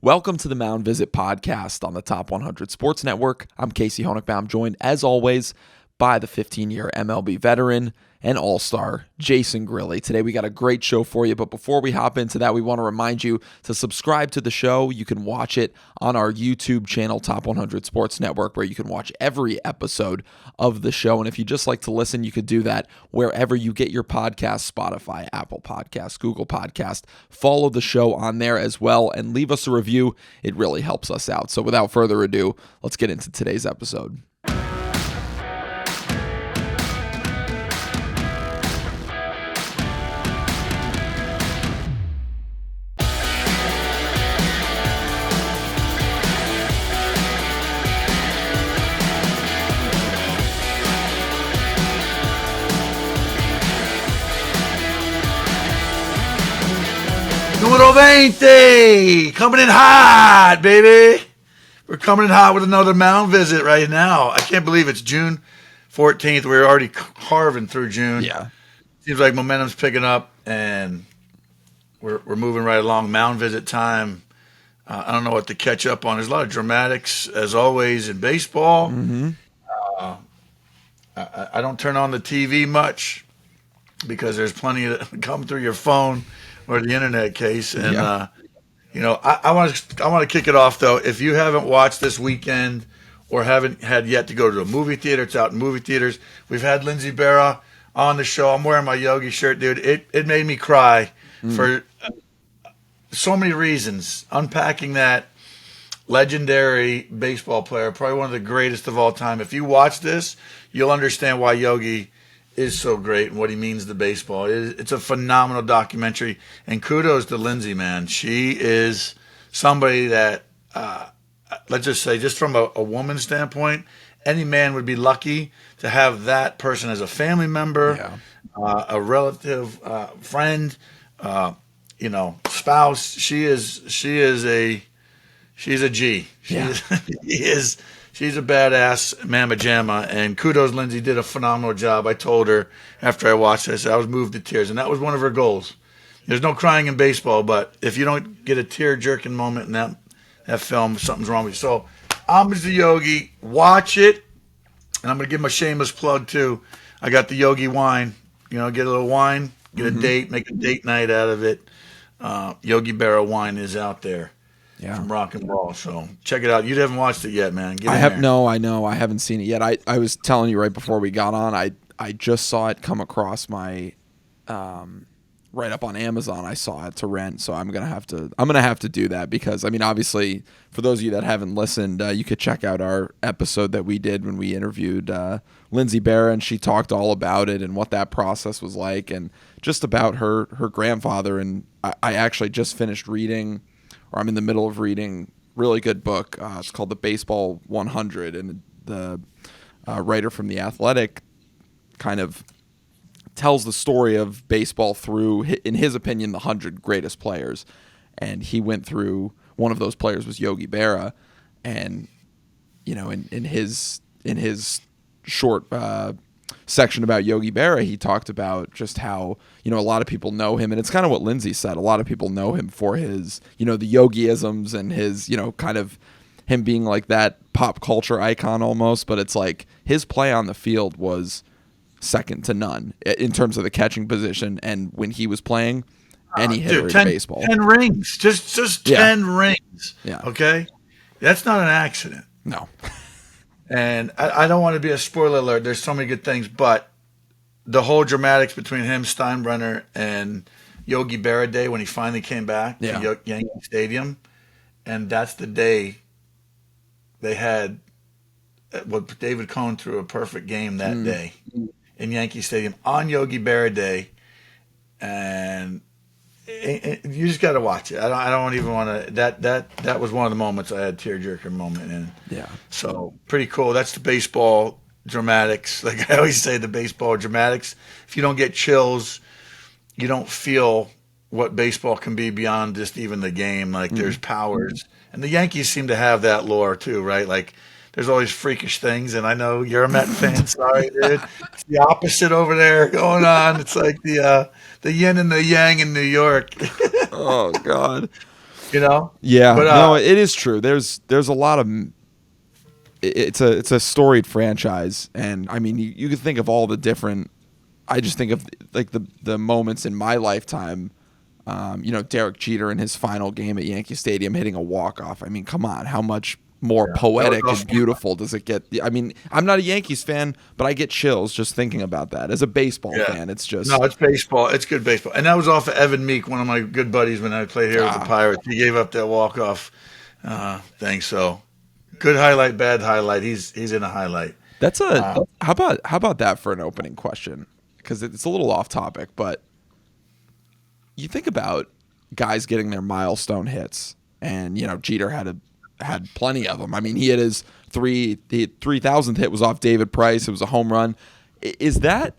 Welcome to the Mound Visit podcast on the Top 100 Sports Network. I'm Casey Honigbaum, joined as always by the 15-year MLB veteran and all-star Jason Grilli. Today we got a great show for you, but before we hop into that, we want to remind you to subscribe to the show. You can watch it on our YouTube channel, Top 100 Sports Network, where you can watch every episode of the show. And if you just like to listen, you could do that wherever you get your podcasts, Spotify, Apple Podcasts, Google Podcasts. Follow the show on there as well and leave us a review. It really helps us out. So without further ado, let's get into today's episode. Número 20, coming in hot, baby. We're coming in hot with another Mound Visit right now. I can't believe it's June 14th. We're already carving through June. Yeah. Seems like momentum's picking up, and we're moving right along. Mound Visit time. I don't know what to catch up on. There's a lot of dramatics, as always, in baseball. Mm-hmm. I don't turn on the TV much because there's plenty that come through your phone or the internet case. And, I want to kick it off, though. If you haven't watched this weekend or haven't had yet to go to a movie theater, it's out in movie theaters. We've had Yogi Berra on the show. I'm wearing my Yogi shirt, dude. It made me cry for so many reasons. Unpacking that legendary baseball player, probably one of the greatest of all time. If you watch this, you'll understand why Yogi is so great and what he means to baseball. It's a phenomenal documentary, and kudos to Lindsay, man. She is somebody that, let's just say, just from a woman's standpoint, any man would be lucky to have that person as a family member, a relative, friend, spouse. She's a G. She's a badass mamma jamma, and kudos, Lindsay did a phenomenal job. I told her after I watched this, I was moved to tears, and that was one of her goals. There's no crying in baseball, but if you don't get a tear-jerking moment in that film, something's wrong with you. So, homage to Yogi. Watch it, and I'm going to give him a shameless plug, too. I got the Yogi wine. Get a little wine, get a date, make a date night out of it. Yogi Berra wine is out there. Yeah. From Rock and Ball, so check it out. You haven't watched it yet, man. I know. I haven't seen it yet. I was telling you right before we got on. I just saw it come across my right up on Amazon. I saw it to rent, so I'm gonna have to do that because obviously for those of you that haven't listened, you could check out our episode that we did when we interviewed Lindsay Berra, and she talked all about it and what that process was like, and just about her grandfather. And I actually just finished reading. Or I'm in the middle of reading a really good book. It's called The Baseball 100, and the writer from The Athletic kind of tells the story of baseball through, in his opinion, the 100 greatest players. And he went through, one of those players was Yogi Berra, and in his short section about Yogi Berra, he talked about just how a lot of people know him, and it's kind of what Lindsay said. A lot of people know him for his the Yogiisms and his kind of him being like that pop culture icon almost, but it's like his play on the field was second to none in terms of the catching position, and when he was playing any hitter in baseball. 10 rings, just 10 rings. Yeah. Okay, that's not an accident. No. And I don't want to be a spoiler alert. There's so many good things, but the whole dramatics between him, Steinbrenner, and Yogi Berra Day when he finally came back to Yankee Stadium, and that's the day they had what David Cohn threw a perfect game that day in Yankee Stadium on Yogi Berra Day, and you just got to watch it. I don't even want to. That was one of the moments I had tearjerker moment in. Yeah. So pretty cool. That's the baseball dramatics. Like I always say, the baseball dramatics. If you don't get chills, you don't feel what baseball can be beyond just even the game. Like there's powers, and the Yankees seem to have that lore too, right? Like there's always freakish things, and I know you're a Met fan. Sorry, dude. It's the opposite over there going on. It's like the yin and the yang in New York. Oh God. you know. Yeah, But no, it is true. There's a lot of it's a storied franchise, and I mean you can think of all the different. I just think of like the moments in my lifetime. Derek Jeter in his final game at Yankee Stadium hitting a walk-off. I mean, come on, how much more poetic and beautiful does it get? I mean, I'm not a Yankees fan, but I get chills just thinking about that. As a baseball fan, it's just... No, it's baseball. It's good baseball. And that was off of Evan Meek, one of my good buddies when I played here with the Pirates. He gave up that walk-off thing, so good highlight, bad highlight. He's in a highlight. That's how about that for an opening question? Because it's a little off topic, but you think about guys getting their milestone hits, and Jeter had plenty of them. I mean, he had his 3,000th hit was off David Price. It was a home run. Is that?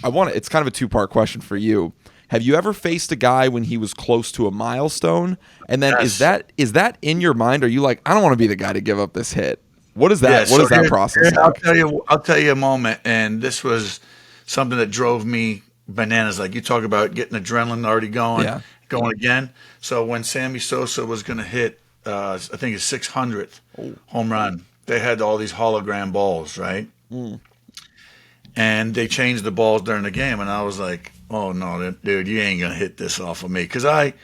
It's kind of a two-part question for you. Have you ever faced a guy when he was close to a milestone? And then is that in your mind? Are you like, I don't want to be the guy to give up this hit? What is that? What is that process like? I'll tell you a moment, and this was something that drove me bananas. Like you talk about getting adrenaline already going again. So when Sammy Sosa was going to hit, I think his 600th home run, they had all these hologram balls, right? And they changed the balls during the game, and I was like, oh no, dude, you ain't going to hit this off of me. Because I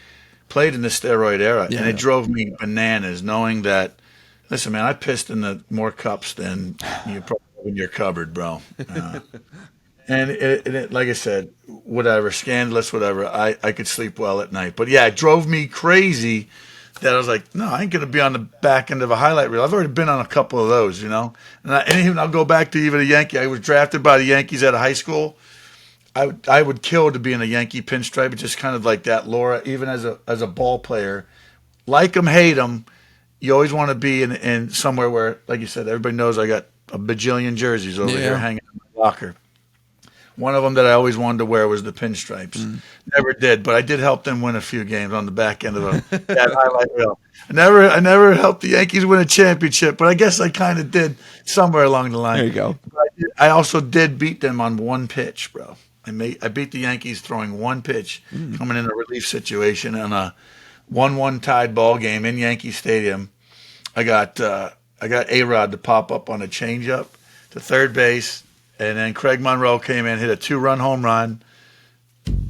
played in the steroid era, and it drove me bananas knowing that, listen, man, I pissed in more cups than you probably have in your cupboard, bro. And it, like I said, whatever, scandalous, whatever, I could sleep well at night. But, yeah, it drove me crazy that I was like, no, I ain't going to be on the back end of a highlight reel. I've already been on a couple of those, And even I'll go back to even a Yankee. I was drafted by the Yankees out of high school. I would kill to be in a Yankee pinstripe. It's just kind of like that, Laura, even as a ball player. Like them, hate them, you always want to be in somewhere where, like you said, everybody knows I got a bajillion jerseys over here hanging in my locker. One of them that I always wanted to wear was the pinstripes. Never did, but I did help them win a few games on the back end of that highlight reel. I never helped the Yankees win a championship, but I guess I kind of did somewhere along the line. There you go. I also did beat them on one pitch, bro. I beat the Yankees throwing one pitch, coming in a relief situation on a 1-1 tied ball game in Yankee Stadium. I got A-Rod to pop up on a changeup to third base. And then Craig Monroe came in, hit a 2-run home run.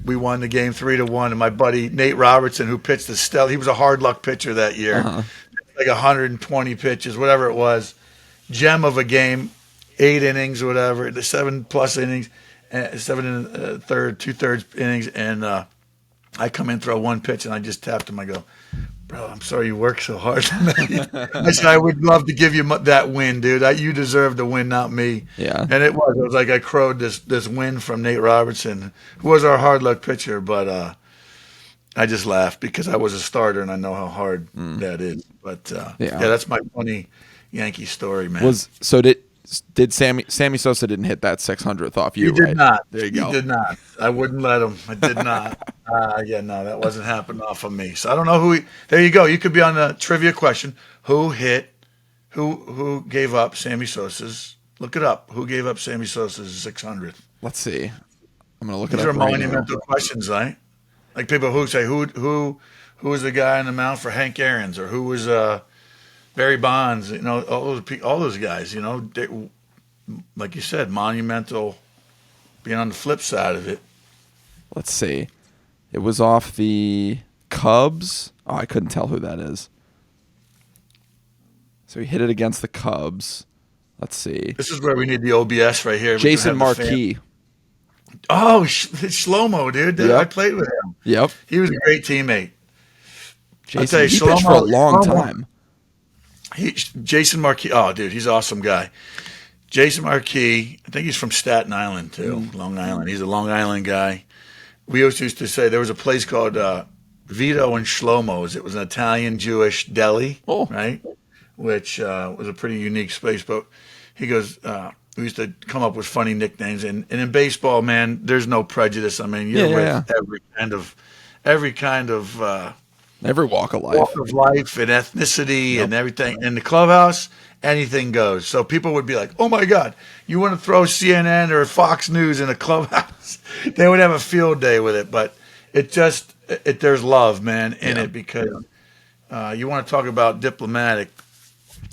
We won the game 3-1. And my buddy Nate Robertson, who pitched he was a hard luck pitcher that year, like 120 pitches, whatever it was, gem of a game, 8 innings, whatever, the 7+ innings, 7 and a third, 2/3 innings, and I come in, throw one pitch, and I just tapped him. I go, bro, I'm sorry you worked so hard. I said, I would love to give you that win, dude. You deserve the win, not me. Yeah. And it was like I crowed this win from Nate Robertson, who was our hard luck pitcher, but I just laughed because I was a starter and I know how hard that is. But that's my funny Yankee story, man. Did Sammy Sosa didn't hit that 600th off you? He did not. There you go. He did not. I wouldn't let him. I did not. That wasn't happening off of me. So I don't know who. There you go. You could be on the trivia question. Who gave up Sammy Sosa's? Look it up. Who gave up Sammy Sosa's 600th? Let's see. I'm gonna look it up. These are right monumental questions, right? Like people who say who was the guy on the mound for Hank Aaron's, or who was Barry Bonds? All those guys. Like you said, monumental. Being on the flip side of it. Let's see. It was off the Cubs. Oh, I couldn't tell who that is. So he hit it against the Cubs. Let's see. This is where we need the OBS right here. Jason Marquis. Oh, Shlomo, dude. Yep. I played with him. Yep. He was a great teammate. Jason, he pitched for a long time. Jason Marquis. Oh, dude, he's an awesome guy. Jason Marquis, I think he's from Staten Island, too, Long Island. He's a Long Island guy. We always used to say there was a place called Vito and Shlomo's. It was an Italian-Jewish deli, right, which was a pretty unique space. But he goes, we used to come up with funny nicknames. And in baseball, man, there's no prejudice. I mean, you're with every kind of every walk of life and ethnicity and everything. In the clubhouse, anything goes. So people would be like, oh, my God, you want to throw CNN or Fox News in a clubhouse? They would have a field day with it. But there's love, man, in it, because you want to talk about diplomatic.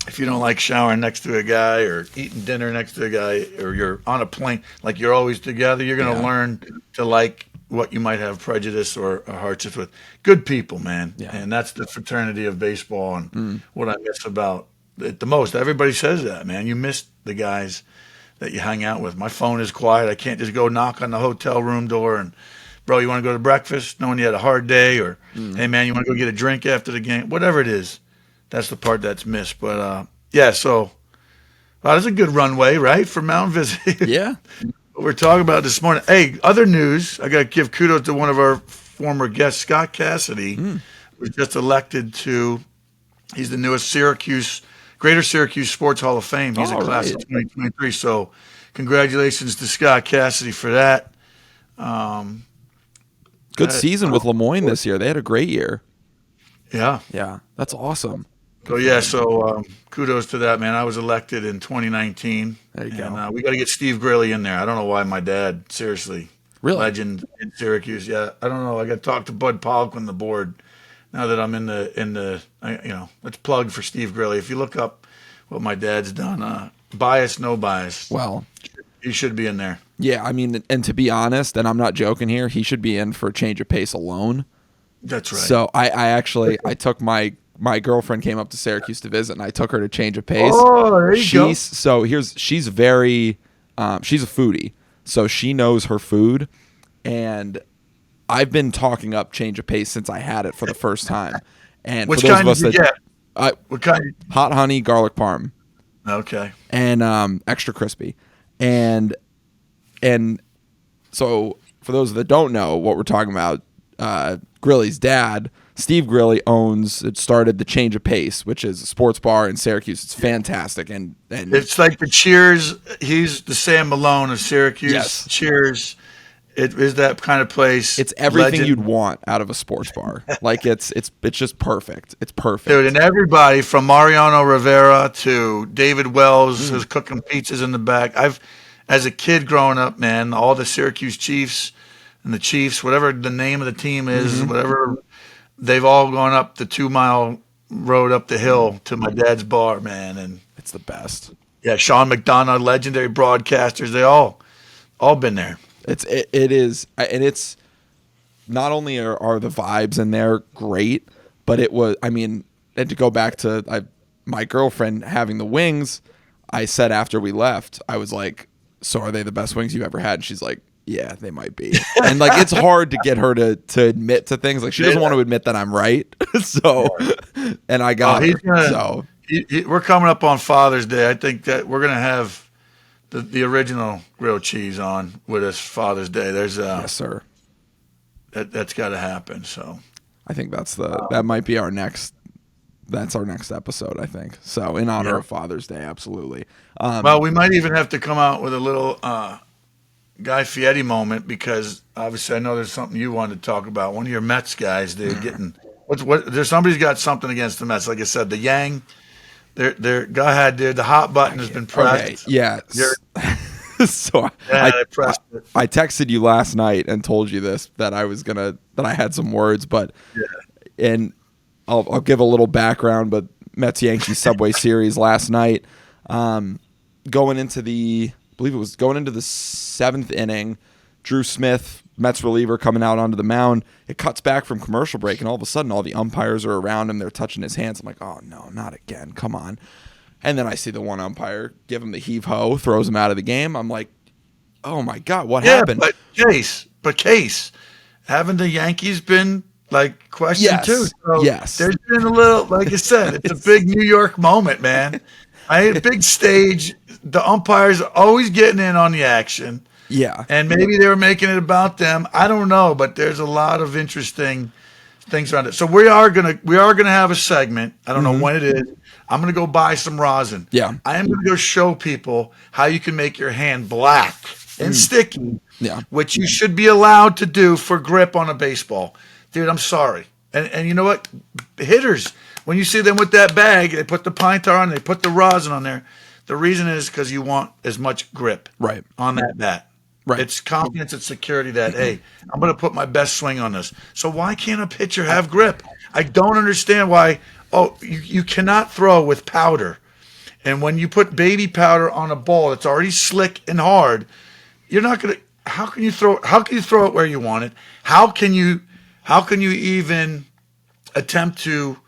If you don't like showering next to a guy or eating dinner next to a guy or you're on a plane, like you're always together, you're going to learn to like what you might have prejudice or hardships with. Good people, man. Yeah. And that's the fraternity of baseball and what I miss about it the most. Everybody says that, man. You miss the guys that you hang out with. My phone is quiet. I can't just go knock on the hotel room door and, bro, you want to go to breakfast knowing you had a hard day? Or, hey, man, you want to go get a drink after the game? Whatever it is. That's the part that's missed. But, so that's a good runway, right, for Mound Visit. Yeah. What we're talking about this morning. Hey, other news. I got to give kudos to one of our former guests, Scott Cassidy, was just elected to – he's the newest Greater Syracuse Sports Hall of Fame. He's a class of 2023. So congratulations to Scott Cassidy for that. Good season with Lemoyne this year. They had a great year. Yeah. Yeah, that's awesome. So, kudos to that, man. I was elected in 2019. There you go. We got to get Steve Grilli in there. I don't know why my dad, seriously. Really? Legend in Syracuse. Yeah, I don't know. I got to talk to Bud Pollock on the board now that I'm in the let's plug for Steve Grilli. If you look up what my dad's done, bias, no bias. Well, he should be in there. Yeah, I mean, and to be honest, and I'm not joking here, he should be in for Change of Pace alone. That's right. So I took my girlfriend came up to Syracuse to visit, and I took her to Change of Pace. Oh, there you go. So she's very, she's a foodie, so she knows her food, and I've been talking up Change of Pace since I had it for the first time. And which for those kind of us did you get? What kind? Hot honey, garlic parm. Okay. And extra crispy, and so for those that don't know what we're talking about, Grilli's dad, Steve Grilli, started the Change of Pace, which is a sports bar in Syracuse. It's fantastic, and it's like the Cheers. He's the Sam Malone of Syracuse. Yes. Cheers. It is that kind of place. It's everything Legend. you'd want out of a sports bar. Like it's just perfect. It's perfect, dude. And everybody from Mariano Rivera to David Wells who's cooking pizzas in the back. As a kid growing up, man, all the Syracuse Chiefs and the Chiefs, whatever the name of the team is, whatever, they've all gone up the 2-mile road up the hill to my dad's bar, man. And it's the best. Yeah, Sean McDonough, legendary broadcasters, they all been there. It is, and it's not only are the vibes in there great, but it was. I mean, and to go back to my girlfriend having the wings, I said after we left, I was like, "So are they the best wings you've ever had?" And she's like, "Yeah, they might be." And like, it's hard to get her to admit to things. Like, she doesn't want to admit that I'm right. So, and I got her. We're coming up on Father's Day. I think that we're gonna have the original grilled cheese on with us Father's Day. There's yes, sir. That's got to happen. So I think that might be our next. That's our next episode, I think. So in honor of Father's Day, absolutely. Well, we might even have to come out with a little Guy Fieri moment because obviously I know there's something you wanted to talk about. One of your Mets guys, they're getting there's somebody's got something against the Mets. Like I said, the Yang. They're go ahead, dude. The hot button has been pressed. Okay, yeah. So I texted you last night and told you this that I had some words, but and I'll give a little background. But Mets Yankees Subway Series last night, going into the 7th inning, Drew Smith, Mets reliever, coming out onto the mound. It cuts back from commercial break, and all of a sudden, all the umpires are around him. They're touching his hands. I'm like, oh, no, not again. Come on. And then I see the one umpire give him the heave-ho, throws him out of the game. I'm like, oh, my God, what happened? But Case, haven't the Yankees been, like, questioned too? So yes. There's been a little, like you said, it's a big New York moment, man. A big stage. The umpires are always getting in on the action. Yeah. And maybe they were making it about them. I don't know, but there's a lot of interesting things around it. So we are gonna have a segment. I don't know when it is. I'm gonna go buy some rosin. Yeah. I am gonna go show people how you can make your hand black and sticky. Yeah. Which you should be allowed to do for grip on a baseball. Dude, I'm sorry. And you know what? Hitters, when you see them with that bag, they put the pine tar on, they put the rosin on there. The reason is because you want as much grip on that bat. Right. It's confidence, it's security that, hey, I'm going to put my best swing on this. So why can't a pitcher have grip? I don't understand why. Oh, you cannot throw with powder. And when you put baby powder on a ball that's already slick and hard, you're not going to. How can you throw it where you want it? How can you even attempt to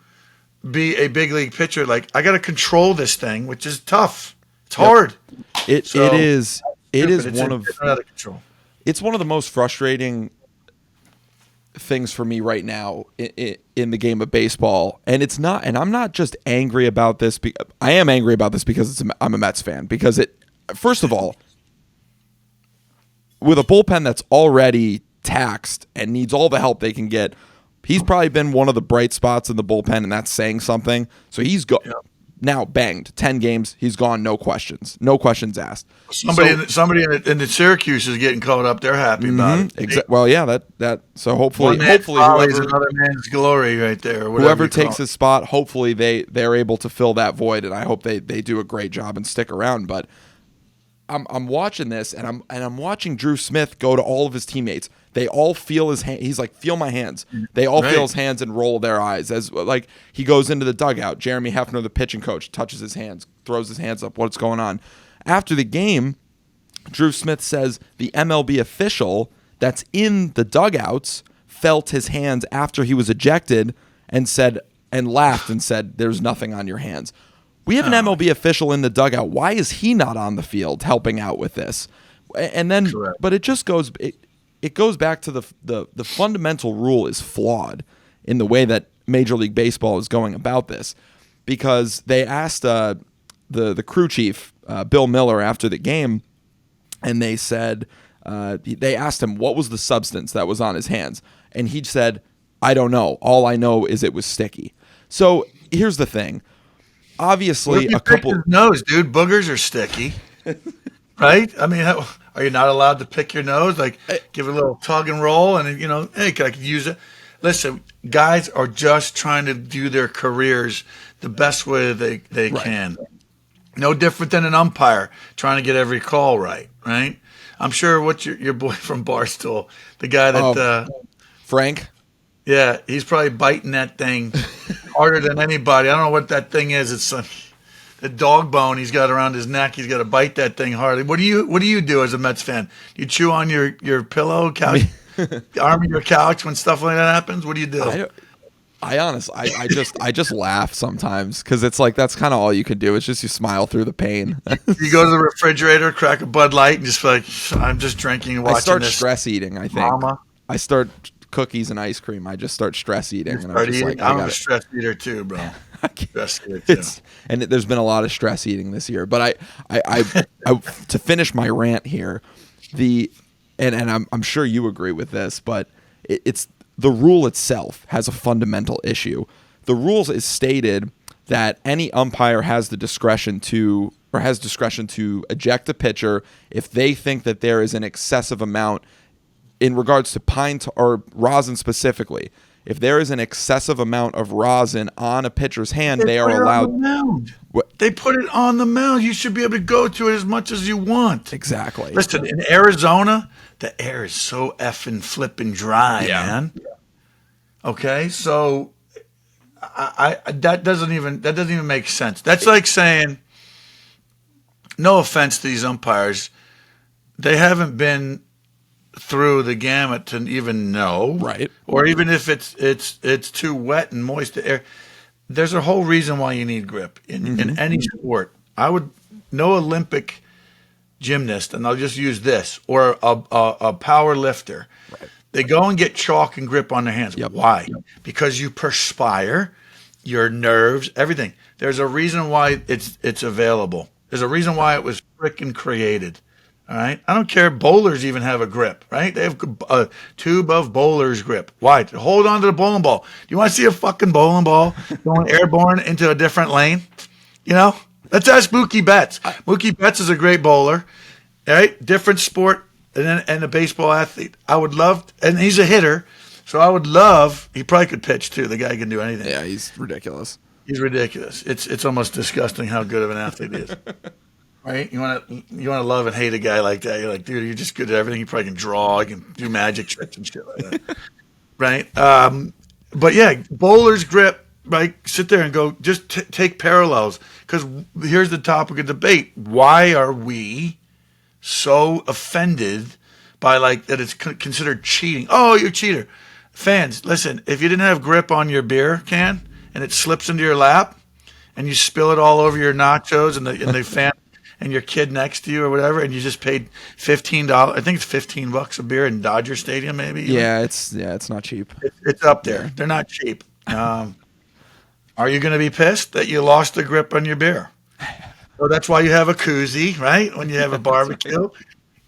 be a big league pitcher? Like, I got to control this thing, which is tough. It's hard. It is one of out of control. It's one of the most frustrating things for me right now in the game of baseball, and it's not. And I'm not just angry about this. I am angry about this because I'm a Mets fan. Because first of all, with a bullpen that's already taxed and needs all the help they can get, he's probably been one of the bright spots in the bullpen, and that's saying something. So he's now banged 10 games. He's gone, no questions asked. Somebody in the Syracuse is getting called up. They're happy about it. Well, yeah, that. So hopefully whoever, another man's glory right there. Whoever takes his spot, hopefully they're able to fill that void, and I hope they do a great job and stick around. But I'm watching this, and I'm watching Drew Smith go to all of his teammates. They all feel his hand. He's like, feel my hands. They all feel his hands and roll their eyes as like he goes into the dugout. Jeremy Hefner, the pitching coach, touches his hands, throws his hands up. What's going on? After the game, Drew Smith says the MLB official that's in the dugouts felt his hands after he was ejected and laughed and said, "There's nothing on your hands." We have an MLB official in the dugout. Why is he not on the field helping out with this? And then, but it just goes. It goes back to the fundamental rule is flawed in the way that Major League Baseball is going about this, because they asked the crew chief Bill Miller after the game, and they said they asked him what was the substance that was on his hands, and he said, "I don't know. All I know is it was sticky." So here's the thing. Obviously, a couple his nose, dude. Boogers are sticky, right? I mean, are you not allowed to pick your nose? Like, give it a little tug and roll, and hey, I could use it. Listen, guys are just trying to do their careers the best way they can. No different than an umpire trying to get every call right? I'm sure what's your boy from Barstool, the guy that Frank. Yeah, he's probably biting that thing harder than anybody. I don't know what that thing is. It's the dog bone he's got around his neck. He's got to bite that thing hard. What do you do as a Mets fan? You chew on your pillow, couch, arm of your couch when stuff like that happens? What do you do? I just laugh sometimes because it's like that's kind of all you can do. It's just you smile through the pain. You go to the refrigerator, crack a Bud Light, and just like, I'm just drinking and watching this. I start stress eating, I think. Mama. I start cookies and ice cream. I just start stress eating. I'm a stress eater too, bro. Stress eater too. And there's been a lot of stress eating this year. But I to finish my rant here, and I'm sure you agree with this, but it's the rule itself has a fundamental issue. The rules is stated that any umpire has discretion to eject a pitcher if they think that there is an excessive amount in regards to pine or rosin specifically. If there is an excessive amount of rosin on a pitcher's hand, they are allowed. They put it on the mound. You should be able to go to it as much as you want. Exactly. Listen, in Arizona, the air is so effing flipping dry, man. Okay, so that doesn't even make sense. That's like saying, no offense to these umpires, they haven't been through the gamut to even know, right? Or even if it's too wet and moist the air. There's a whole reason why you need grip in any sport. No Olympic gymnast, and I'll just use this, or a power lifter. Right. They go and get chalk and grip on their hands. Yep. Why? Yep. Because you perspire, your nerves, everything. There's a reason why it's available. There's a reason why it was frickin' created. All right? I don't care. Bowlers even have a grip, right? They have a tube of bowler's grip. Why? To hold on to the bowling ball. Do you want to see a fucking bowling ball going airborne into a different lane? Let's ask Mookie Betts. Mookie Betts is a great bowler, right? Different sport and a baseball athlete. I would love, and he's a hitter, so I would love, he probably could pitch too. The guy can do anything. Yeah, he's ridiculous. He's ridiculous. It's almost disgusting how good of an athlete he is. Right? You want to love and hate a guy like that. You're like, dude, you're just good at everything. You probably can draw. You can do magic tricks and shit like that. Right? But yeah, bowler's grip. Right, sit there and go. Just take parallels, because here's the topic of debate: why are we so offended by like that? It's considered cheating. Oh, you're a cheater. Fans, listen. If you didn't have grip on your beer can and it slips into your lap and you spill it all over your nachos and the fan and your kid next to you or whatever, and you just paid $15. I think it's $15 a beer in Dodger Stadium, maybe. Yeah, it's not cheap. It's up there. They're not cheap. Are you going to be pissed that you lost the grip on your beer? So that's why you have a koozie, right? When you have a barbecue,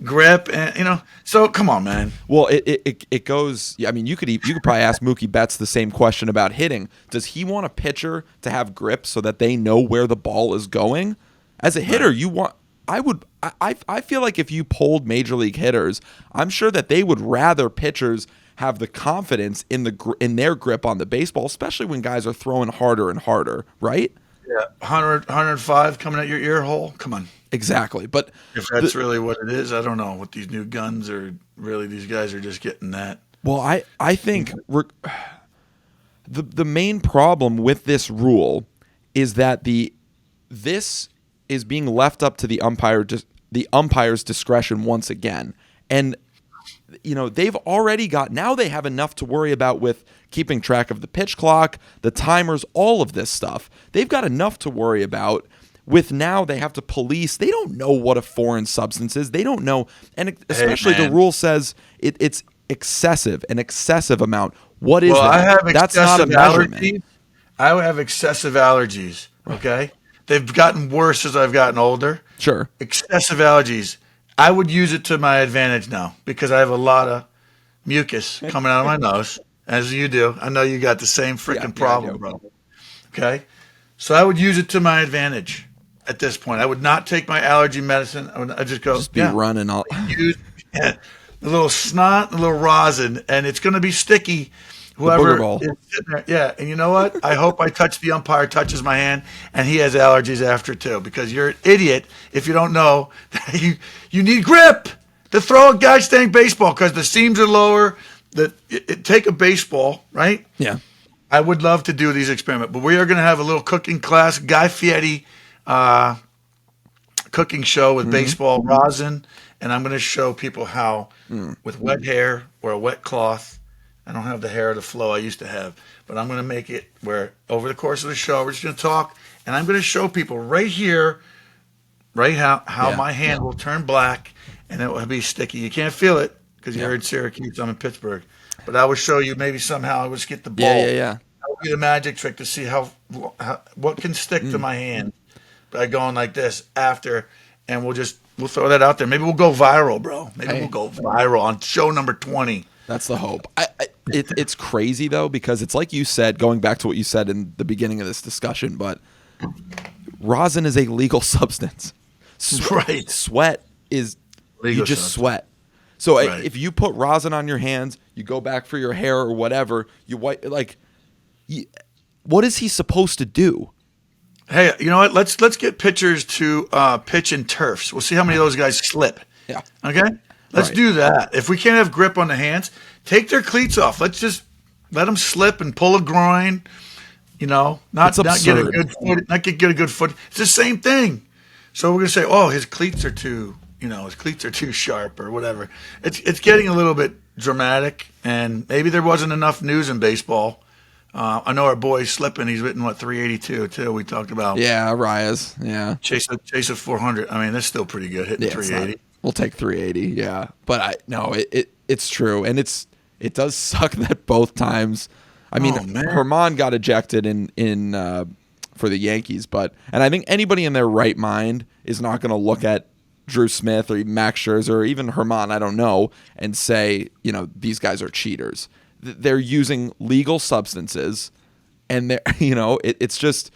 grip, and So come on, man. Well, it goes. I mean, you could probably ask Mookie Betts the same question about hitting. Does he want a pitcher to have grip so that they know where the ball is going? As a hitter, you want. I feel like if you polled major league hitters, I'm sure that they would rather pitchers have the confidence in their grip on the baseball, especially when guys are throwing harder and harder, right? Yeah, 100, 105 coming at your ear hole. Come on. Exactly. But if that's really what it is, I don't know. With these new guns, or really these guys are just getting that. Well, I think the main problem with this rule is that this is being left up to the umpire's discretion once again. And they've already now they have enough to worry about with keeping track of the pitch clock, the timers, all of this stuff. They've got enough to worry about with now they have to police. They don't know what a foreign substance is. They don't know. And especially the rule says it's excessive, an excessive amount. What is that? That's not a measurement. I have excessive allergies, okay? They've gotten worse as I've gotten older. Sure. Excessive allergies. I would use it to my advantage now because I have a lot of mucus coming out of my nose, as you do. I know you got the same freaking problem, bro. Okay? So I would use it to my advantage at this point. I would not take my allergy medicine. I'd just go. Just be running all. Use a little snot, a little rosin, and it's going to be sticky. Whoever is sitting there. Yeah, and you know what? I hope the umpire touches my hand, and he has allergies after too, because you're an idiot if you don't know that you need grip to throw a gosh dang baseball because the seams are lower. Take a baseball, right? Yeah. I would love to do these experiments, but we are going to have a little cooking class, Guy Fieri cooking show with baseball rosin, and I'm going to show people how with wet hair or a wet cloth. I don't have the hair or the flow I used to have, but I'm going to make it where over the course of the show, we're just going to talk, and I'm going to show people right here, how my hand will turn black, and it will be sticky. You can't feel it because you're in Syracuse. I'm in Pittsburgh. But I will show you maybe somehow I would just get the ball. Yeah. That would be the magic trick to see what can stick to my hand by going like this after, and we'll throw that out there. Maybe we'll go viral, bro. Maybe we'll go viral on show number 20. That's the hope. It's crazy, though, because it's like you said, going back to what you said in the beginning of this discussion, but rosin is a legal substance. Right. Sweat is legal. You just sweat. So if you put rosin on your hands, you go back for your hair or whatever, you wipe, what is he supposed to do? Hey, you know what? Let's get pitchers to pitch in turfs. We'll see how many of those guys slip. Yeah. Okay? Let's do that. If we can't have grip on the hands, take their cleats off. Let's just let them slip and pull a groin. Not get a good foot. Not get a good foot. It's the same thing. So we're gonna say, oh, his cleats are too sharp or whatever. It's getting a little bit dramatic, and maybe there wasn't enough news in baseball. I know our boy's slipping. He's hitting 382 too. We talked about. Yeah, Arias. Yeah. Chase a 400. I mean, that's still pretty good hitting 380. We'll take 380, yeah. But it's true, and it does suck that both times. I mean, Herman got ejected in for the Yankees, and I think anybody in their right mind is not going to look at Drew Smith or even Max Scherzer or even Herman, I don't know, and say these guys are cheaters. They're using legal substances, and they're it's just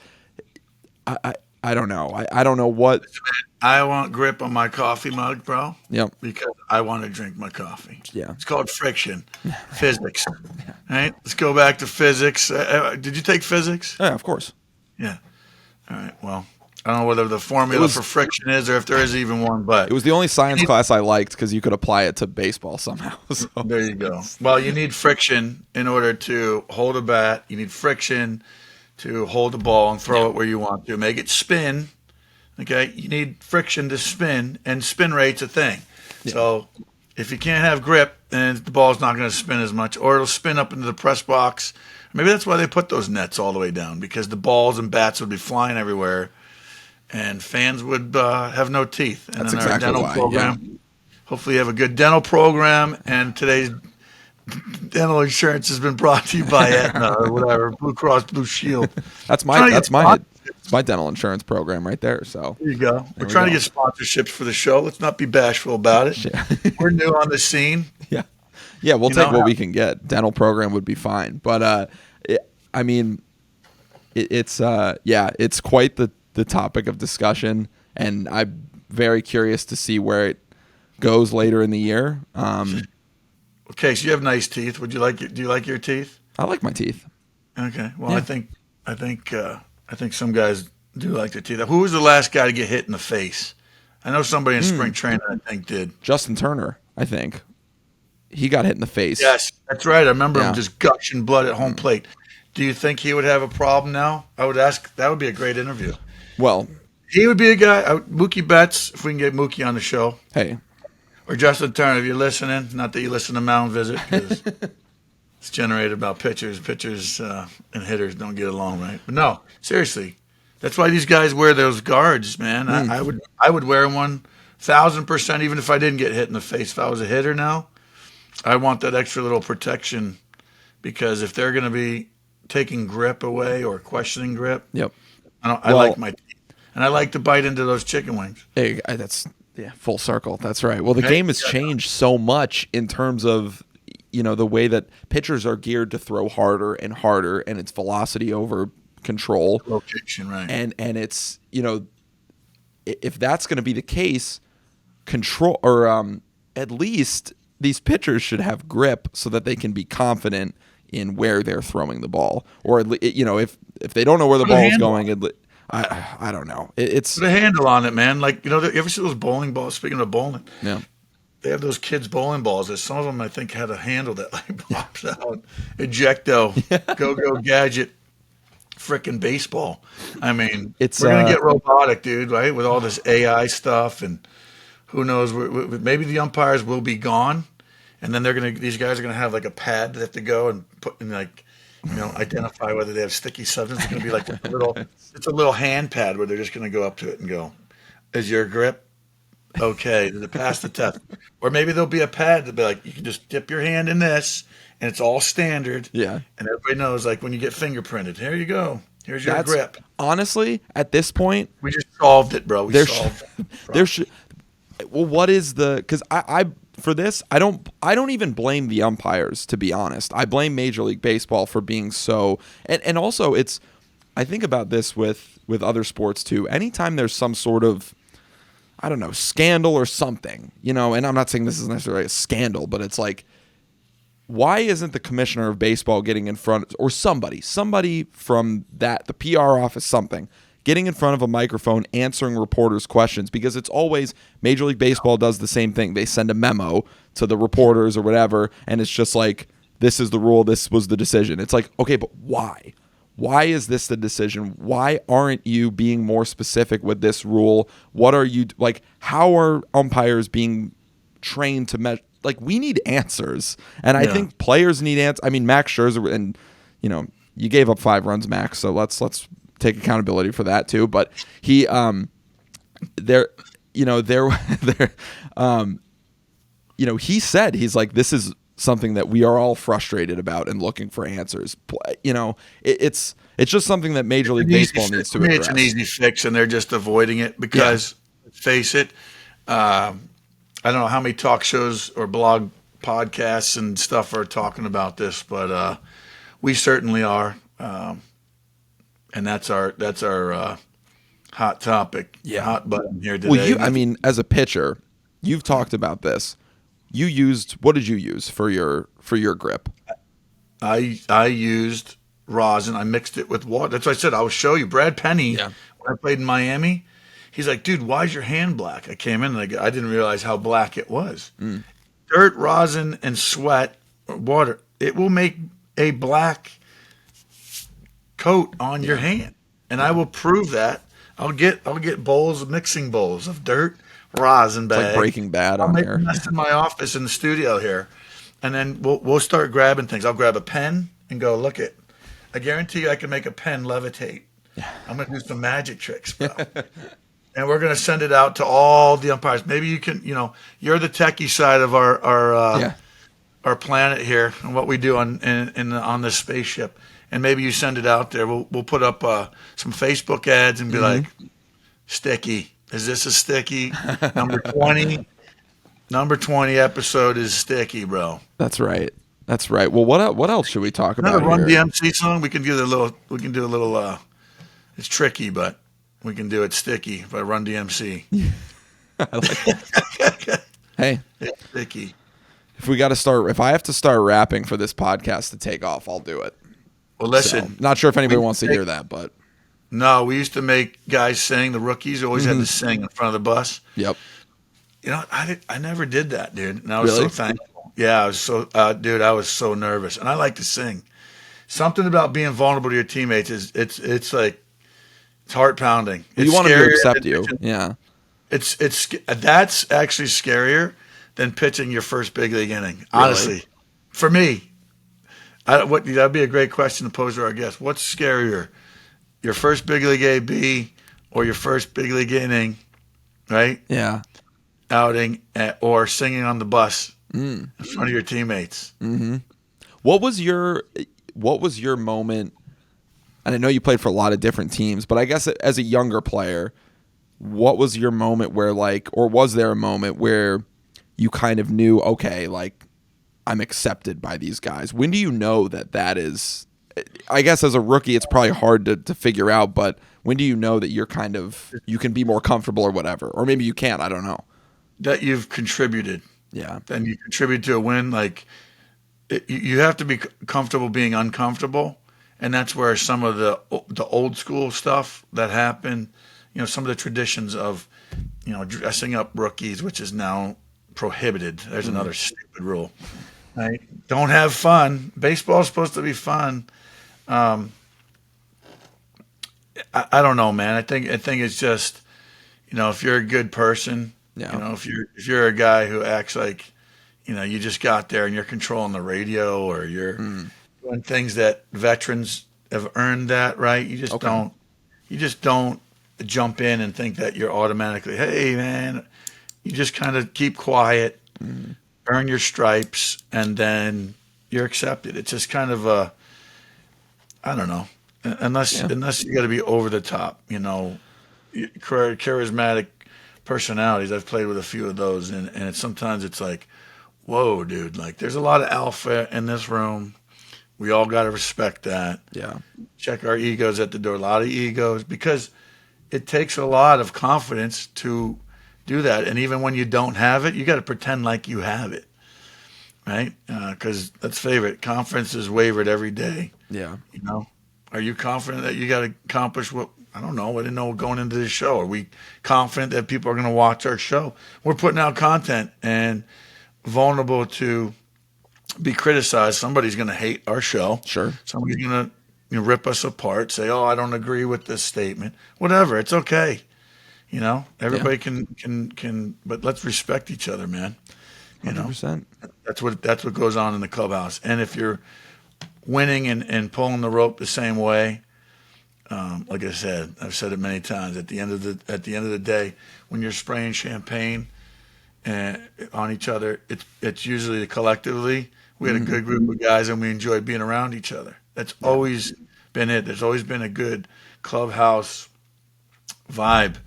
I don't know. I don't know what. I want grip on my coffee mug, bro. Yep. Because I want to drink my coffee. Yeah. It's called friction. Physics. Right? Let's go back to physics. Did you take physics? Yeah, of course. Yeah. All right. Well, I don't know whether the formula for friction is or if there is even one, but it was the only science class I liked because you could apply it to baseball somehow. So. There you go. Well, you need friction in order to hold a bat. You need friction to hold the ball and throw it where you want to. Make it spin. Okay? You need friction to spin, and spin rate's a thing. Yeah. So if you can't have grip, then the ball's not going to spin as much, or it'll spin up into the press box. Maybe that's why they put those nets all the way down, because the balls and bats would be flying everywhere, and fans would have no teeth. And that's then exactly our dental why. program. Yeah. Hopefully you have a good dental program, and today's dental insurance has been brought to you by Aetna or whatever, Blue Cross Blue Shield. That's my dental insurance program right there. So there you go. We're trying to get sponsorships for the show. Let's not be bashful about it. Yeah. We're new on the scene. Yeah, we'll take what we can get. Dental program would be fine, but it's quite the topic of discussion, and I'm very curious to see where it goes later in the year. Okay, so you have nice teeth. Do you like your teeth? I like my teeth. Okay. Well, yeah. I think some guys do like their teeth. Who was the last guy to get hit in the face? I know somebody in spring training, I think, did. Justin Turner, I think. He got hit in the face. Yes, that's right. I remember him just gushing blood at home plate. Do you think he would have a problem now? I would ask. That would be a great interview. Well, he would be a guy. Mookie Betts, if we can get Mookie on the show. Hey. Or Justin Turner, if you're listening. Not that you listen to Mound Visit, because it's generated about pitchers. Pitchers and hitters don't get along, right? But no, seriously, that's why these guys wear those guards, man. I would wear 1,000%, even if I didn't get hit in the face. If I was a hitter now, I want that extra little protection, because if they're going to be taking grip away or questioning grip, I like my teeth, and I like to bite into those chicken wings. Hey, that's full circle. That's right. Well, the game has changed so much in terms of the way that pitchers are geared to throw harder and harder, and it's velocity over control, location, right? And it's if that's going to be the case, control or at least these pitchers should have grip so that they can be confident in where they're throwing the ball, or if they don't know where the ball is going, I don't know. It's put a handle on it, man. Like, you ever see those bowling balls? Speaking of bowling, yeah, they have those kids' bowling balls. There's some of them I think had a handle that like pops out. Ejecto, go gadget, frickin' baseball. I mean, we're gonna get robotic, dude, right? With all this AI stuff, and who knows? Maybe the umpires will be gone, and then these guys are gonna have like a pad that they have to go and put in, like, identify whether they have sticky substance. It's gonna be like it's a little hand pad where they're just gonna go up to it and go, "Is your grip okay? Did it pass the test?" Or maybe there'll be a pad that'll be like, you can just dip your hand in this, and it's all standard. Yeah, and everybody knows, like when you get fingerprinted, here you go. Here's your grip. Honestly, at this point, we just solved it, bro. Well, what is the? Because I for this, I don't even blame the umpires, to be honest. I blame Major League Baseball for being so, and also I think about this with other sports too. Anytime there's some sort of, I don't know, scandal or something, and I'm not saying this is necessarily a scandal, but it's like, why isn't the commissioner of baseball getting in front, or somebody from the PR office, something, getting in front of a microphone, answering reporters' questions? Because it's always, Major League Baseball does the same thing. They send a memo to the reporters or whatever, and it's just like, this is the rule, this was the decision. It's like, okay, but why? Why is this the decision? Why aren't you being more specific with this rule? What are you, like, how are umpires being trained to measure? Like, we need answers. And I think players need answers. I mean, Max Scherzer, and, you gave up 5 runs, Max, so let's take accountability for that too. But he he said, he's like, this is something that we are all frustrated about and looking for answers. It's just something that Major League Baseball needs to address. It's an easy fix, and they're just avoiding it because, let's face it, I don't know how many talk shows or blog podcasts and stuff are talking about this, but we certainly are. And that's our hot topic, hot button here today. Well, as a pitcher, you've talked about this. What did you use for your grip? I used rosin. I mixed it with water. That's what I said. I will show you. Brad Penny, when I played in Miami. He's like, dude, why is your hand black? I came in and I didn't realize how black it was. Dirt, rosin, and sweat, or water, it will make a black coat on your hand. And I will prove that. I'll get bowls, mixing bowls of dirt, rosin It's like bag. Breaking Bad I'll on make a here. mess in my office in the studio here. And then we'll start grabbing things. I'll grab a pen and go, look it. I guarantee you I can make a pen levitate. I'm going to do some magic tricks, bro. And we're going to send it out to all the umpires. Maybe you can, you're the techie side of our planet here and what we do on this spaceship. And maybe you send it out there. We'll put up some Facebook ads and be like, sticky. Is this a sticky? Number 20 episode is sticky, bro. That's right. That's right. Well, what else should we talk about Another Run here? DMC song. We can do a little. It's tricky, but we can do it. Sticky by Run DMC. I like it. Hey, It's sticky. if I have to start rapping for this podcast to take off, I'll do it. Well, listen. So, not sure if anybody wants to hear that, but No, we used to make guys sing. The rookies always had to sing in front of the bus. yep. I never did that, dude. And I was Really? so thankful. Yeah, I was so, dude. I was so nervous, and I like to sing. Something about being vulnerable to your teammates it's like it's heart pounding. You want them to accept you. Yeah. That's actually scarier than pitching your first big league inning. Honestly, for me, that'd be a great question to pose to our guests. What's scarier, your first big league AB or your first big league inning, right? Yeah. Outing or singing on the bus in front of your teammates. What was your moment? And I know you played for a lot of different teams, but I guess as a younger player, what was your moment where or was there a moment where you kind of knew, okay, I'm accepted by these guys? When do you know that is, I guess as a rookie, it's probably hard to figure out, but when do you know that you can be more comfortable or whatever? Or maybe you can't, I don't know. That you've contributed. Yeah. Then you contribute to a win. You have to be comfortable being uncomfortable. And that's where some of the old school stuff that happened, some of the traditions of, dressing up rookies, which is now prohibited. There's another stupid rule. Right? Don't have fun. Baseball's supposed to be fun. I don't know, man. I think it's just, if you're a good person, if you're a guy who acts like, you just got there and you're controlling the radio or you're doing things that veterans have earned that, right? You just don't jump in and think that you're automatically, hey man, you just kind of keep quiet, earn your stripes, and then you're accepted. It's just kind of I don't know, unless you got to be over the top, charismatic personalities. I've played with a few of those, and sometimes it's like, whoa, dude, there's a lot of alpha in this room. We all got to respect that. Yeah. Check our egos at the door. A lot of egos, because it takes a lot of confidence to do that. And even when you don't have it, you got to pretend like you have it, right? Because let's face it, confidence is wavered every day. Yeah. Are you confident that you got to accomplish what? I don't know. I didn't know going into this show. Are we confident that people are going to watch our show? We're putting out content and vulnerable to be criticized. Somebody's going to hate our show. Sure. Somebody's going to rip us apart, say, oh, I don't agree with this statement. Whatever. It's okay. Everybody can, but let's respect each other, man. 100%. That's what goes on in the clubhouse. And if you're winning and pulling the rope the same way, like I said, I've said it many times. At the end of the day, when you're spraying champagne on each other, it's usually collectively. We had a good group of guys, and we enjoyed being around each other. That's always been it. There's always been a good clubhouse vibe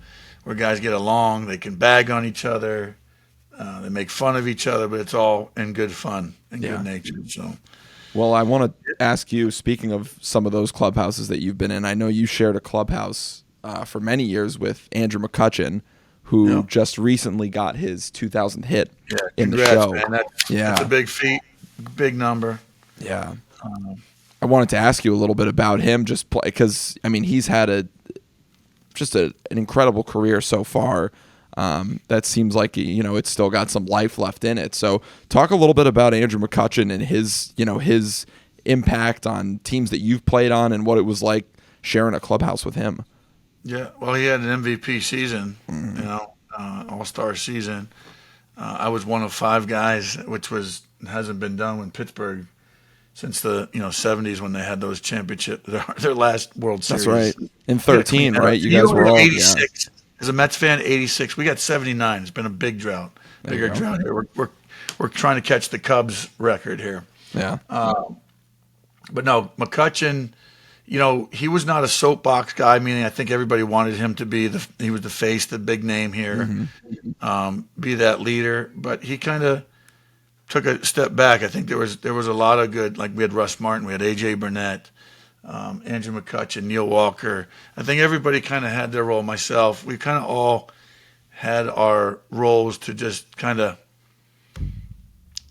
where guys get along. They can bag on each other. They make fun of each other, but it's all in good fun and good nature. So. Well, I want to ask you, speaking of some of those clubhouses that you've been in, I know you shared a clubhouse for many years with Andrew McCutcheon, who just recently got his 2000th hit in the show. Man. That's a big feat, big number. Yeah. I wanted to ask you a little bit about him, just because, he's had just an incredible career so far. That seems like, it's still got some life left in it. So talk a little bit about Andrew McCutchen and his impact on teams that you've played on and what it was like sharing a clubhouse with him. Yeah, well, he had an MVP season, all-star season. I was one of 5 guys, which hasn't been done in Pittsburgh since the 70s when they had those championship, their last World Series. That's right. In 13, right? You guys were all 86. As a Mets fan, 86. We got 79. It's been a big drought, bigger drought here. We're trying to catch the Cubs record here. Yeah. But no, McCutchen, he was not a soapbox guy, meaning I think everybody wanted him to be he was the face, the big name here, be that leader. But he kind of took a step back. I think there was a lot of good, like we had Russ Martin, we had A.J. Burnett, Andrew McCutchen, Neil Walker. I think everybody kind of had their role. Myself, we kind of all had our roles to just kind of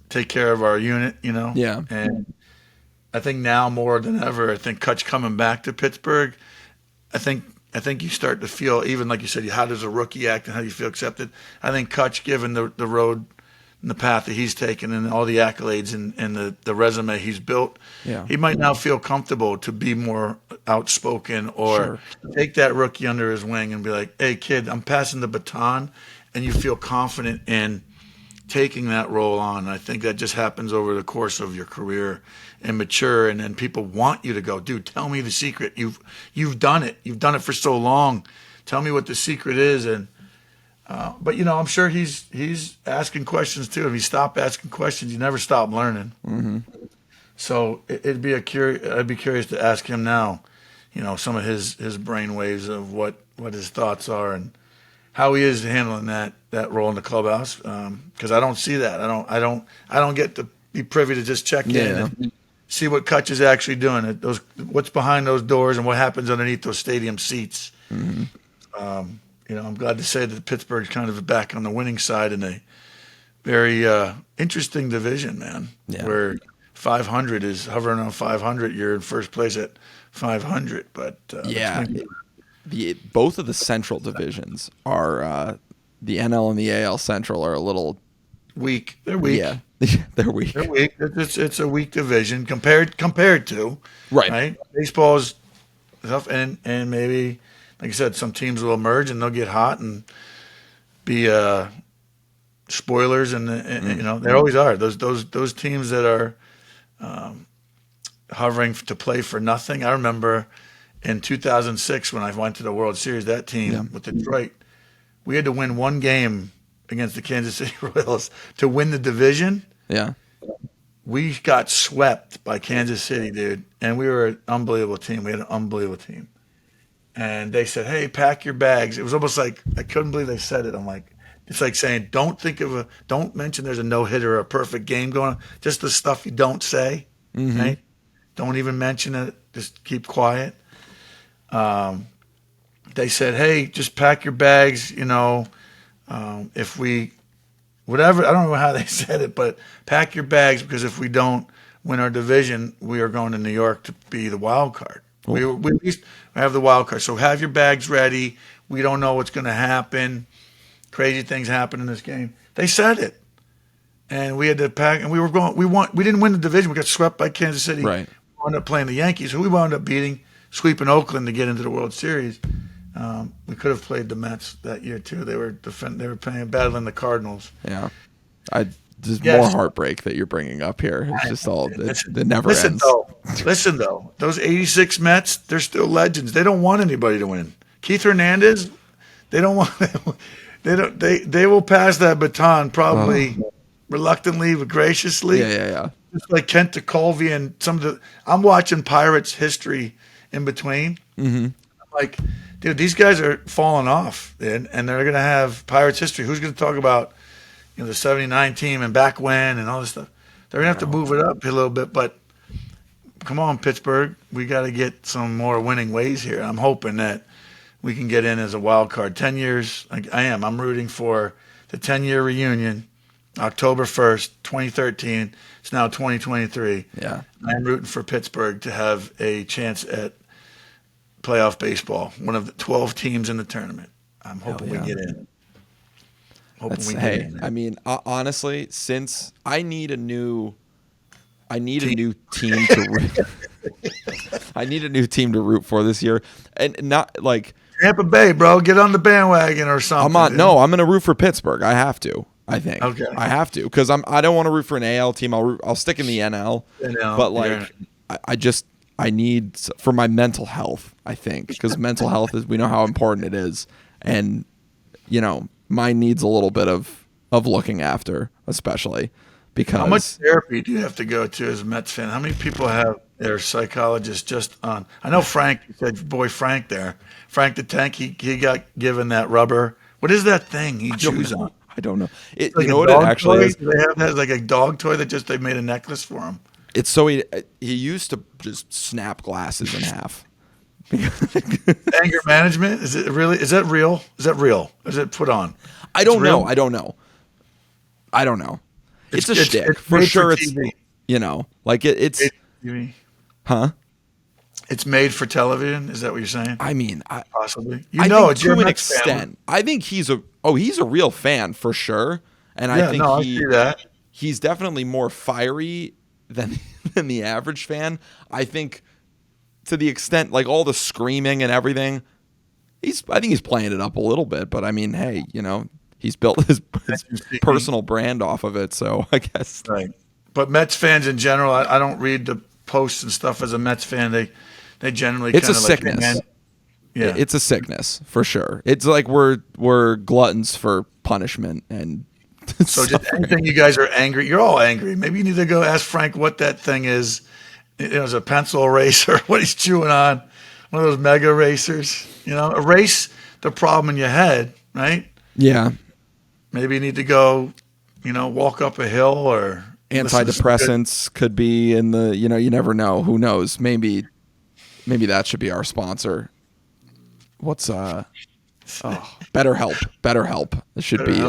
take care of our unit, Yeah. And I think now more than ever, I think Kutch coming back to Pittsburgh, I think you start to feel, even like you said, how does a rookie act and how do you feel accepted? I think Kutch, given the road and the path that he's taken and all the accolades and the resume he's built, he might now feel comfortable to be more outspoken or take that rookie under his wing and be like, hey, kid, I'm passing the baton, and you feel confident in taking that role on. I think that just happens over the course of your career and mature, and then people want you to go, dude, tell me the secret. You've done it. You've done it for so long. Tell me what the secret is. And but I'm sure he's asking questions too. If he stopped asking questions, you never stop learning. Mm-hmm. So I'd be curious to ask him now, some of his brainwaves of what his thoughts are and how he is handling that role in the clubhouse. Because I don't see that. I don't get to be privy to just check in and see what Kutch is actually doing. What's behind those doors and what happens underneath those stadium seats. Mm-hmm. I'm glad to say that Pittsburgh's kind of back on the winning side in a very interesting division, man. Yeah. Where 500 is hovering on 500. You're in first place at 500, but both of the Central divisions are the NL and the AL Central are a little weak. They're weak. Yeah, they're weak. They're weak. It's a weak division compared to right. Baseball's tough, and maybe, like I said, some teams will emerge and they'll get hot and be spoilers, and there always are those teams that are hovering to play for nothing. I remember in 2006 when I went to the World Series, that team with Detroit, we had to win one game against the Kansas City Royals to win the division. Yeah. We got swept by Kansas City, dude, and we were an unbelievable team. We had an unbelievable team. And they said, hey, pack your bags. It was almost like, I couldn't believe they said it. I'm like, it's like saying, don't mention there's a no-hitter or a perfect game going on. Just the stuff you don't say, right? Don't even mention it. Just keep quiet. They said, hey, just pack your bags, if we, whatever, I don't know how they said it, but pack your bags, because if we don't win our division, we are going to New York to be the wild card. We at least have the wild card. So have your bags ready. We don't know what's going to happen. Crazy things happen in this game. They said it. And we had to pack, and we didn't win the division. We got swept by Kansas City. Right. We wound up playing the Yankees, who we wound up sweeping Oakland to get into the World Series. We could have played the Mets that year too. They were battling the Cardinals. Yeah. More heartbreak that you're bringing up here. It's just all it never ends. Listen though, those '86 Mets, they're still legends. They don't want anybody to win. Keith Hernandez, they don't want. They will pass that baton probably reluctantly but graciously. Yeah. Just like Kent DeColvey and some of the. I'm watching Pirates history in between. Mm-hmm. I'm like, dude, these guys are falling off, and they're gonna have Pirates history. Who's gonna talk about the '79 team and back when and all this stuff? They're gonna have to move it up a little bit, but come on, Pittsburgh, we got to get some more winning ways here. I'm hoping that we can get in as a wild card. 10 years, I'm rooting for the 10-year reunion, October 1st, 2013. It's now 2023. Yeah. I'm rooting for Pittsburgh to have a chance at playoff baseball. One of the 12 teams in the tournament. I'm hoping we get in. I mean, honestly, since I need a new team to root. I need a new team to root for this year, and not like Tampa Bay, bro. Get on the bandwagon or something. I'm going to root for Pittsburgh. I have to. I think. Okay. I have to because I don't want to root for an AL team. I'll stick in the NL. But like, I need for my mental health. I think because mental health we know how important it is, and mine needs a little bit of looking after, especially because. How much therapy do you have to go to as a Mets fan? How many people have their psychologists just on? I know Frank, you said boy Frank there. Frank the Tank, he got given that rubber. What is that thing he chews on? I don't know. Like you know what it actually is? They have that like a dog toy that they made a necklace for him. It's so he used to just snap glasses in half. Anger management? Is that real? Is that real? Is it put on? I don't know. It's a shtick for sure. It's like it's TV. Huh? It's made for television. Is that what you're saying? I mean, possibly. It's to an extent. Family. I think he's a real fan for sure, and I think I see that. He's definitely more fiery than the average fan. I think to the extent like all the screaming and everything, I think he's playing it up a little bit. But I mean, hey, he's built his personal brand off of it, so I guess. Right. But Mets fans in general, I don't read the posts and stuff as a Mets fan. They generally it's a sickness. Yeah, it's a sickness for sure. It's like we're gluttons for punishment and. So just anything you guys are angry, you're all angry. Maybe you need to go ask Frank what that thing is. Is a pencil eraser, what he's chewing on, one of those mega erasers. Erase the problem in your head, right? Yeah. Maybe you need to go, walk up a hill or. Antidepressants could be in the, you never know. Who knows? Maybe that should be our sponsor. What's BetterHelp. BetterHelp. It should be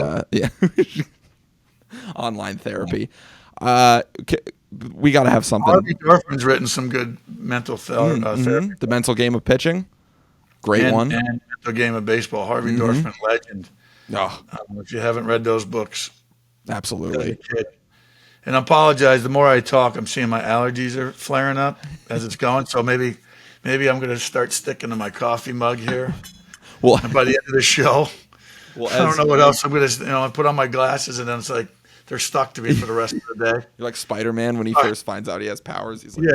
online therapy. We got to have something. Harvey Dorfman's written some good mental therapy. The Mental Game of Pitching. Great one. And Mental Game of Baseball. Harvey Dorfman, legend. If you haven't read those books. Absolutely. And I apologize. The more I talk, I'm seeing my allergies are flaring up as it's going. So maybe I'm going to start sticking to my coffee mug here. Well, and by the end of the show, I don't know what else I'm going to. I put on my glasses, and then it's like they're stuck to me for the rest of the day. You're like Spider-Man when he first finds out he has powers. He's like,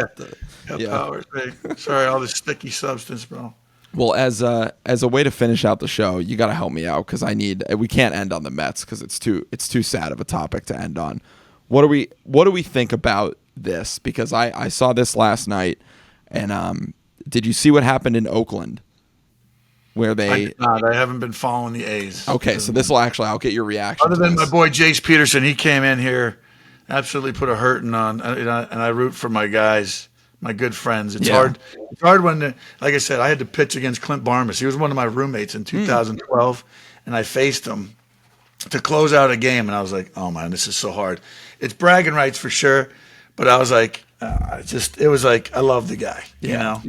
powers. Hey, sorry, all this sticky substance, bro. Well, as a way to finish out the show, you got to help me out because we can't end on the Mets because it's too sad of a topic to end on. What do we think about this? Because I saw this last night, and did you see what happened in Oakland? Where I haven't been following the A's. Okay, so this will I'll get your reaction. Other than my boy Jace Peterson, he came in here, absolutely put a hurting on, and I root for my guys, my good friends. It's hard. It's hard when, like I said, I had to pitch against Clint Barmas. He was one of my roommates in 2012, and I faced him to close out a game, and I was like, oh man, this is so hard. It's bragging rights for sure, but I was like, it was like I love the guy, Yeah.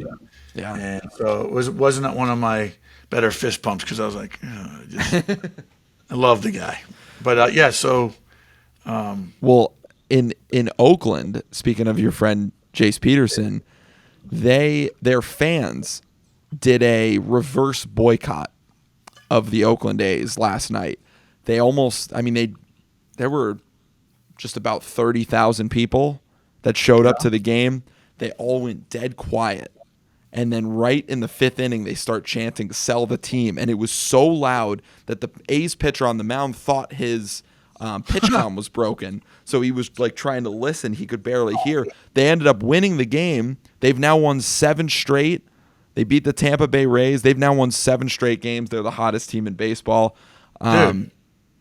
And so it wasn't one of my better fist pumps because I was like, I love the guy. But well, in Oakland, speaking of your friend Jace Peterson, their fans did a reverse boycott of the Oakland A's last night. There were just about 30,000 people that showed up to the game. They all went dead quiet. And then right in the fifth inning, they start chanting, "Sell the team." And it was so loud that the A's pitcher on the mound thought his pitch comm was broken. So he was like trying to listen. He could barely hear. They ended up winning the game. They've now won 7 straight. They beat the Tampa Bay Rays. They've now won 7 straight games. They're the hottest team in baseball. Dude,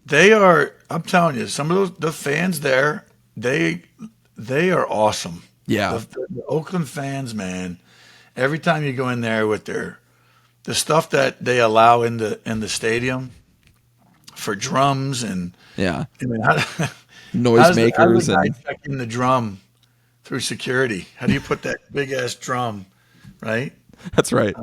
they are, I'm telling you, some of the fans there, they are awesome. Yeah. The Oakland fans, man. Every time you go in there with the stuff that they allow in the stadium for drums and noisemakers and checking the drum through security. How do you put that big ass drum, right? That's right.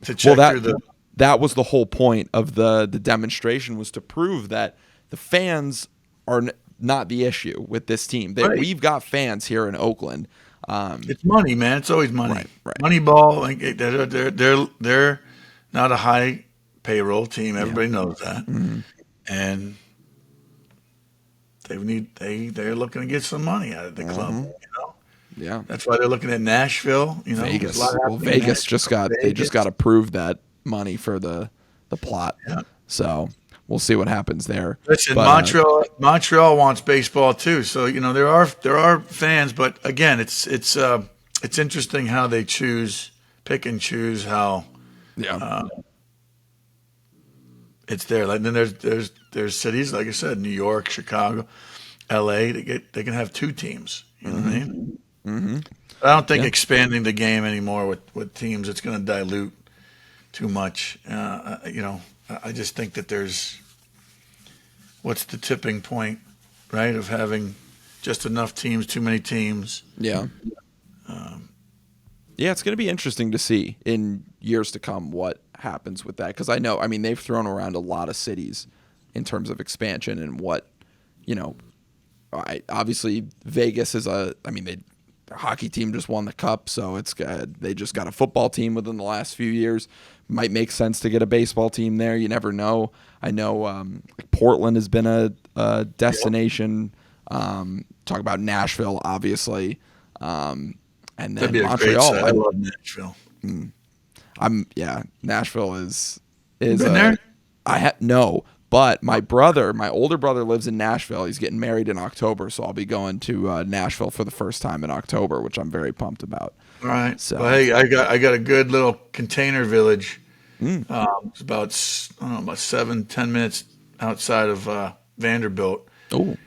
to check Well, through the. that was the whole point of the demonstration, was to prove that the fans are not the issue with this team. That Right. we've got fans here in Oakland. It's money, man. It's always money. Right. Moneyball. Like, they're not a high payroll team. Everybody knows that, and they're looking to get some money out of the club. You know, Yeah. that's why they're looking at Nashville. You know, Vegas. there's a lot Well, happening in Vegas just got they just got approved that money for the plot. Yeah. So we'll see what happens there. Listen, But, Montreal wants baseball too. So you know there are fans, but again, it's interesting how they pick and choose how yeah. it's there. Like then there's cities like I said, New York, Chicago, L.A. They can have two teams. You know what I mean? Mm-hmm. I don't think expanding the game anymore with teams, it's going to dilute too much. You know, I just think that what's the tipping point, right, of having just enough teams, too many teams. Yeah. Yeah, it's going to be interesting to see in years to come what happens with that, because I mean, they've thrown around a lot of cities in terms of expansion and what, you know, obviously Vegas is their hockey team just won the cup, so they just got a football team within the last few years. Might make sense to get a baseball team there. You never know. I know Portland has been a destination. Talk about Nashville, obviously, and then Montreal. I love Nashville. Nashville is. Been there? No, but my older brother lives in Nashville. He's getting married in October, so I'll be going to Nashville for the first time in October, which I'm very pumped about. All right. So, well, hey, I got a good little container village. It's about 7-10 minutes outside of Vanderbilt. Oh.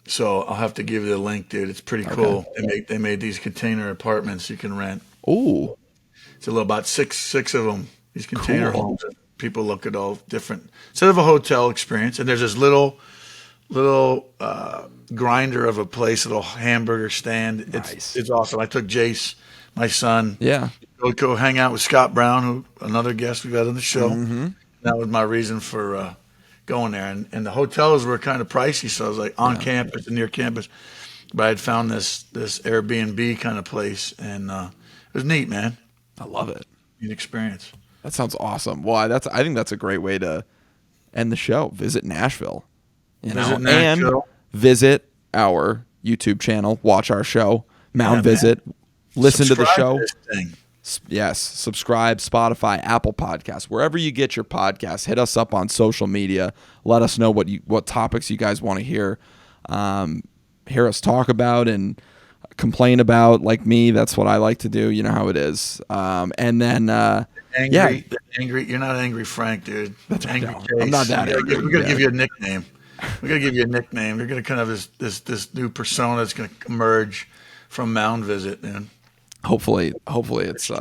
So I'll have to give you the link, dude. It's pretty cool. They made these container apartments you can rent. Oh. It's about six of them. These container homes. People look at all different. Instead of a hotel experience, and there's this little grinder of a place, little hamburger stand. It's awesome. I took Jace, my son. Yeah. Go hang out with Scott Brown, who another guest we've had on the show. Mm-hmm. That was my reason for going there. And the hotels were kind of pricey, so I was like on campus and near campus. But I had found this Airbnb kind of place, and it was neat, man. I love it. Neat experience. That sounds awesome. Well, I think that's a great way to end the show. Visit Nashville, and visit our YouTube channel. Watch our show, Mound Visit. Listen to the show. Yes, subscribe, Spotify, Apple Podcasts, wherever you get your podcasts. Hit us up on social media. Let us know what topics you guys want to hear us talk about and complain about. Like me, that's what I like to do. You know how it is. And then angry. You're not Angry Frank, dude. That's angry. No, I'm not that angry. We're gonna give you a nickname. We're gonna give you a nickname. You're gonna kind of have this new persona that's gonna emerge from Mound Visit, man. Hopefully it's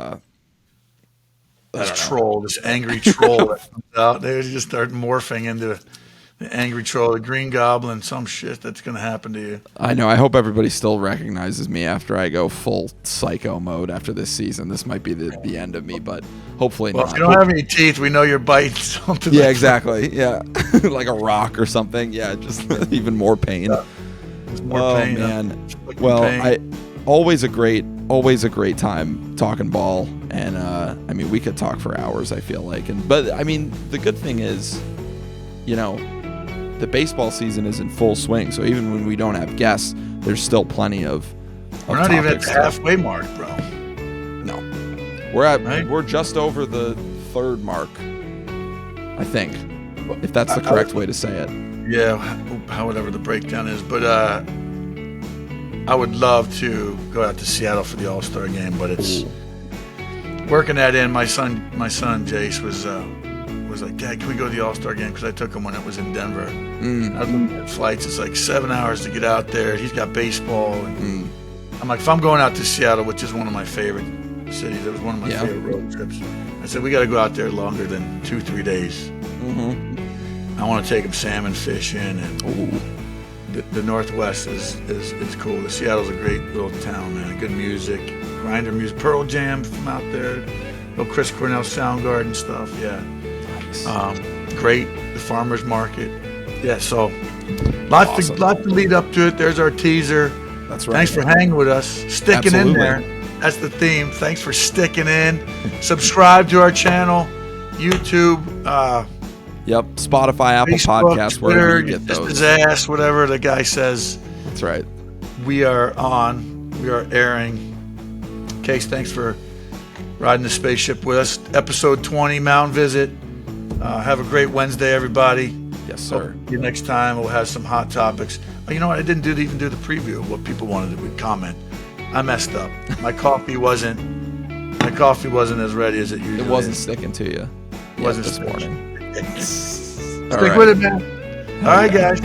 this troll, this angry troll that comes out. They just start morphing into the angry troll, the Green Goblin, some shit that's gonna happen to you. I know. I hope everybody still recognizes me after I go full psycho mode after this season. This might be the end of me, but hopefully not. If you don't have any teeth, we know you're biting something. Yeah, exactly. Yeah, like a rock or something. Yeah, just even more pain. More pain. Man. Well, pain. Always a great time talking ball, and I mean we could talk for hours. I feel like, but I mean the good thing is, you know, the baseball season is in full swing. So even when we don't have guests, there's still plenty of. We're not even at the halfway mark, bro. No, we're just over the third mark, I think, if that's the correct way to say it. Yeah, however the breakdown is, but I would love to go out to Seattle for the All-Star game, but it's working that in. My son Jace was like, Dad, can we go to the All-Star game? Because I took him when it was in Denver. I was looking at flights. It's like 7 hours to get out there. He's got baseball. And I'm like, if I'm going out to Seattle, which is one of my favorite cities, it was one of my favorite road trips. I said, we got to go out there longer than 2-3 days. I want to take him salmon fishing, and the Northwest is cool. Seattle's a great little town, man. Good music, grinder music, Pearl Jam from out there. little Chris Cornell Soundgarden stuff. Yeah. Nice. Great. The farmers market. Yeah. So lots Awesome. to lead up to it. There's our teaser. That's right. Thanks for hanging with us, sticking in Absolutely. there. That's the theme. Thanks for sticking in. Subscribe to our channel, YouTube, Yep. Spotify, Apple Facebook, Podcasts, wherever you Twitter, get just those. his ass, whatever the guy says. That's right. We are on. We are airing. Case, thanks for riding the spaceship with us. Episode 20, Mound Visit. Have a great Wednesday, everybody. Yes, sir. Hope you next time we'll have some hot topics. Oh, you know what? I didn't even do the preview of what people wanted to comment. I messed up. My coffee wasn't as ready as it usually It wasn't is. sticking to you. Wasn't this sticking. morning. Stick with it, man. All right, guys.